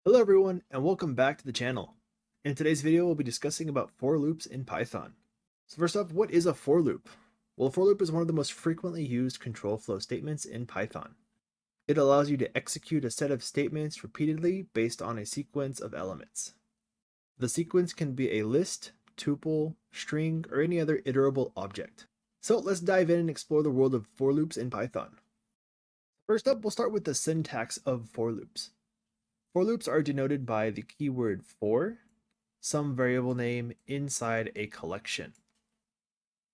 Hello everyone and welcome back to the channel. In today's video we'll be discussing about for loops in Python. So first up, what is a for loop? Well, a for loop is one of the most frequently used control flow statements in Python. It allows you to execute a set of statements repeatedly based on a sequence of elements. The sequence can be a list, tuple, string, or any other iterable object. So let's dive in and explore the world of for loops in Python. First up, we'll start with the syntax of for loops. For loops are denoted by the keyword for, some variable name inside a collection.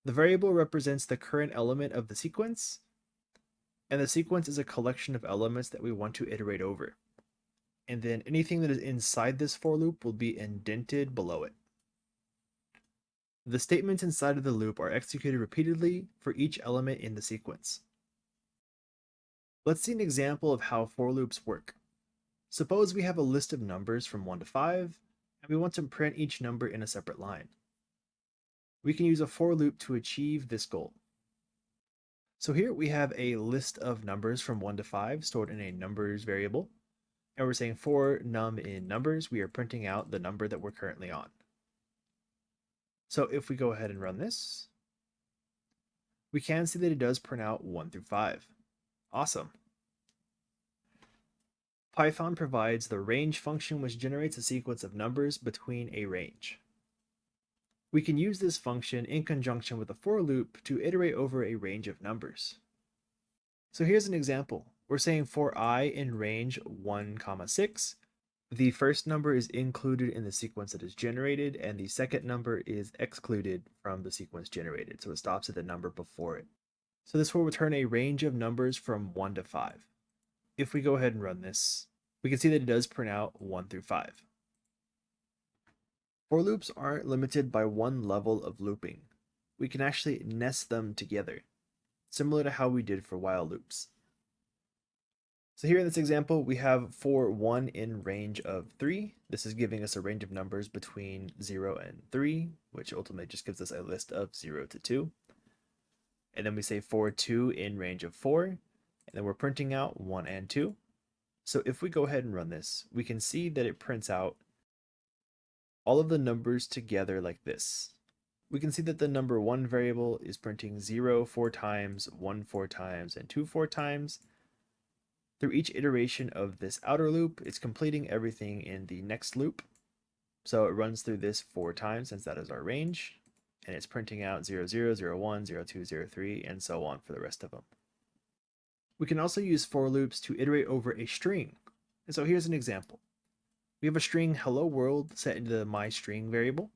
The variable represents the current element of the sequence, and the sequence is a collection of elements that we want to iterate over. And then anything that is inside this for loop will be indented below it. The statements inside of the loop are executed repeatedly for each element in the sequence. Let's see an example of how for loops work. Suppose we have a list of numbers from 1 to 5, and we want to print each number in a separate line. We can use a for loop to achieve this goal. So here we have a list of numbers from 1 to 5 stored in a numbers variable, and we're saying for num in numbers, we are printing out the number that we're currently on. So if we go ahead and run this, we can see that it does print out 1 through 5. Awesome. Python provides the range function, which generates a sequence of numbers between a range. We can use this function in conjunction with a for loop to iterate over a range of numbers. So here's an example. We're saying for I in range 1, 6, the first number is included in the sequence that is generated, and the second number is excluded from the sequence generated, so it stops at the number before it. So this will return a range of numbers from 1 to 5. If we go ahead and run this, we can see that it does print out 1 through 5. For loops aren't limited by one level of looping. We can actually nest them together, similar to how we did for while loops. So here in this example, we have for 1 in range of 3. This is giving us a range of numbers between 0 and 3, which ultimately just gives us a list of 0 to 2. And then we say for 2 in range of 4, and then we're printing out 1 and 2. So if we go ahead and run this, we can see that it prints out all of the numbers together like this. We can see that the number 1 variable is printing 0 4 times, 1 4 times, and 2 4 times. Through each iteration of this outer loop, it's completing everything in the next loop. So it runs through this 4 times since that is our range, and it's printing out 0 0 0 1 0 2 0 3, and so on for the rest of them. We can also use for loops to iterate over a string. And so here's an example. We have a string hello world set into the myString variable,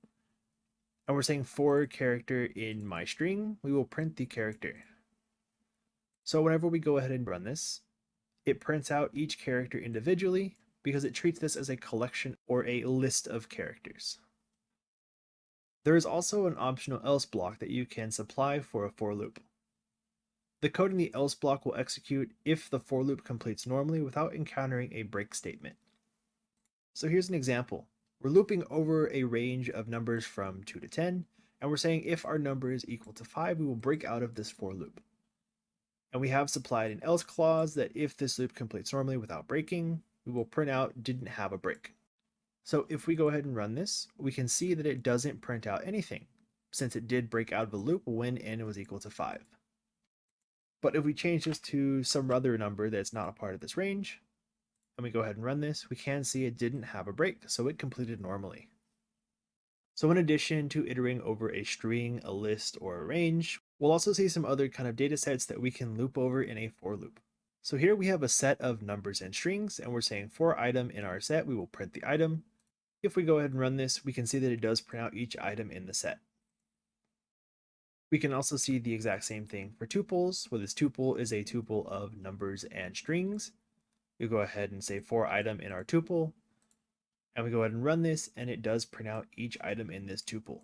and we're saying for character in myString, we will print the character. So whenever we go ahead and run this, it prints out each character individually because it treats this as a collection or a list of characters. There is also an optional else block that you can supply for a for loop. The code in the else block will execute if the for loop completes normally without encountering a break statement. So here's an example. We're looping over a range of numbers from 2 to 10, and we're saying if our number is equal to 5, we will break out of this for loop. And we have supplied an else clause that if this loop completes normally without breaking, we will print out didn't have a break. So if we go ahead and run this, we can see that it doesn't print out anything, since it did break out of the loop when n was equal to 5. But if we change this to some other number that's not a part of this range, and we go ahead and run this, we can see it didn't have a break, so it completed normally. So in addition to iterating over a string, a list, or a range, we'll also see some other kind of data sets that we can loop over in a for loop. So here we have a set of numbers and strings, and we're saying for item in our set, we will print the item. If we go ahead and run this, we can see that it does print out each item in the set. We can also see the exact same thing for tuples, where this tuple is a tuple of numbers and strings. We go ahead and say for item in our tuple, and we go ahead and run this, and it does print out each item in this tuple.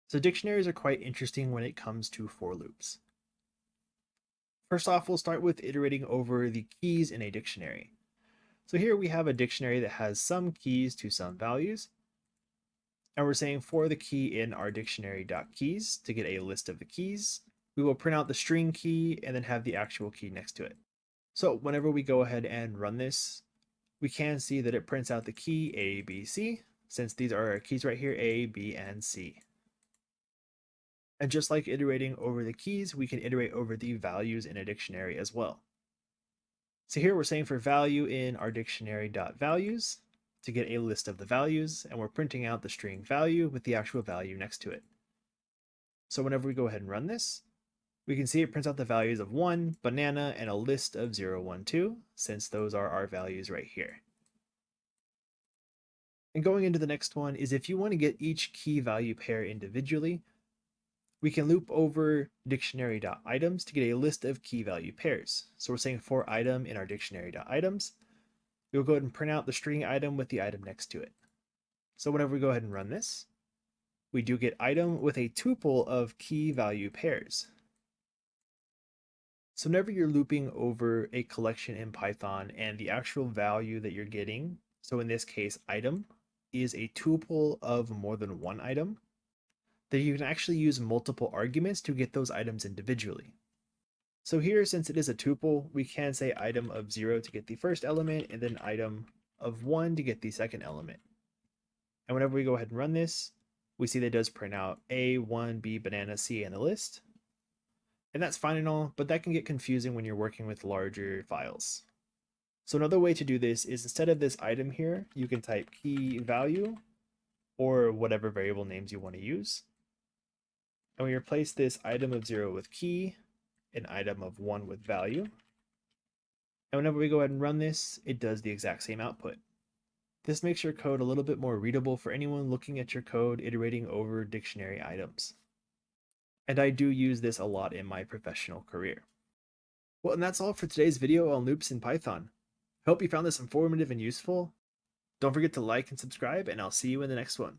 So dictionaries are quite interesting when it comes to for loops. First off, we'll start with iterating over the keys in a dictionary. So here we have a dictionary that has some keys to some values, and we're saying for the key in our dictionary.keys to get a list of the keys, we will print out the string key and then have the actual key next to it. So whenever we go ahead and run this, we can see that it prints out the key A, B, C, since these are our keys right here, A, B, and C. And just like iterating over the keys, we can iterate over the values in a dictionary as well. So here we're saying for value in our dictionary.values to get a list of the values, and we're printing out the string value with the actual value next to it. So whenever we go ahead and run this, we can see it prints out the values of 1, banana, and a list of 0, 1, 2, since those are our values right here. And going into the next one is if you want to get each key value pair individually, we can loop over dictionary.items to get a list of key value pairs. So we're saying for item in our dictionary.items, we'll go ahead and print out the string item with the item next to it. So whenever we go ahead and run this, we do get item with a tuple of key value pairs. So whenever you're looping over a collection in Python and the actual value that you're getting, so in this case item, is a tuple of more than one item, then you can actually use multiple arguments to get those items individually. So here, since it is a tuple, we can say item of 0 to get the first element, and then item of 1 to get the second element. And whenever we go ahead and run this, we see that it does print out A, 1, B, banana, C, and the list. And that's fine and all, but that can get confusing when you're working with larger files. So another way to do this is instead of this item here, you can type key value or whatever variable names you want to use. And we replace this item of 0 with key, an item of 1 with value. And whenever we go ahead and run this, it does the exact same output. This makes your code a little bit more readable for anyone looking at your code iterating over dictionary items. And I do use this a lot in my professional career. Well, and that's all for today's video on loops in Python. I hope you found this informative and useful. Don't forget to like and subscribe, and I'll see you in the next one.